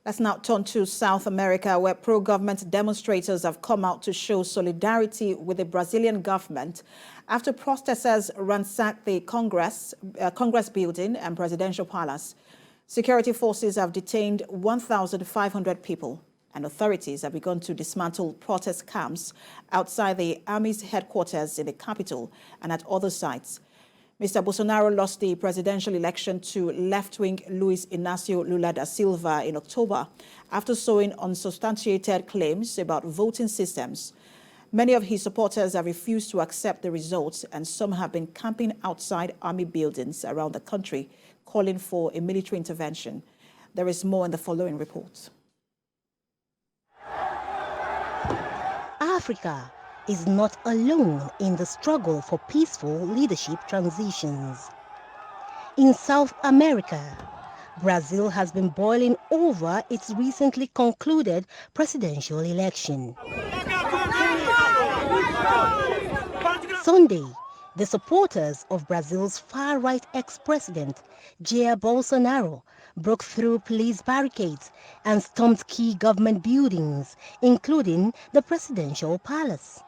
Let's now turn to South America, where pro-government demonstrators have come out to show solidarity with the Brazilian government after protesters ransacked the Congress building and presidential palace. Security forces have detained 1,500 people, and authorities have begun to dismantle protest camps outside the army's headquarters in the capital and at other sites. Mr. Bolsonaro lost the presidential election to left-wing Luiz Inácio Lula da Silva in October after sowing unsubstantiated claims about voting systems. Many of his supporters have refused to accept the results, and some have been camping outside army buildings around the country, calling for a military intervention. There is more in the following report. Africa is not alone in the struggle for peaceful leadership transitions. In South America, Brazil has been boiling over its recently concluded presidential election. Sunday, the supporters of Brazil's far-right ex-president, Jair Bolsonaro, broke through police barricades and stormed key government buildings, including the presidential palace.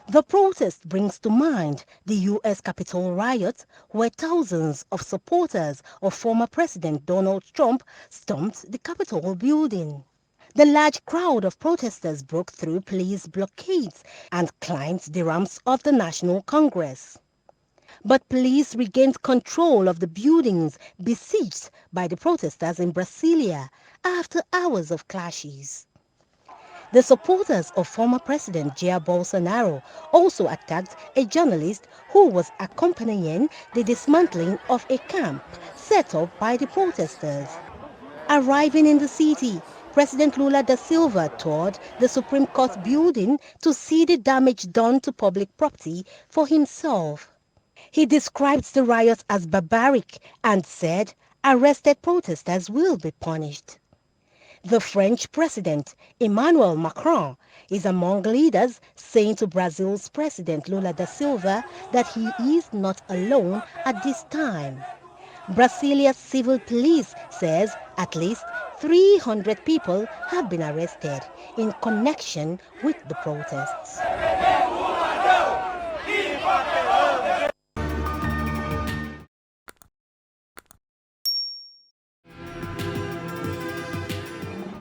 The protest brings to mind the U.S. Capitol riot, where thousands of supporters of former President Donald Trump stormed the Capitol building. The large crowd of protesters broke through police blockades and climbed the ramps of the National Congress. But police regained control of the buildings besieged by the protesters in Brasilia after hours of clashes. The supporters of former President Jair Bolsonaro also attacked a journalist who was accompanying the dismantling of a camp set up by the protesters. Arriving in the city, President Lula da Silva toured the Supreme Court building to see the damage done to public property for himself. He described the riots as barbaric and said arrested protesters will be punished. The French President, Emmanuel Macron, is among leaders saying to Brazil's President Lula da Silva that he is not alone at this time. Brasilia's civil police says at least 300 people have been arrested in connection with the protests.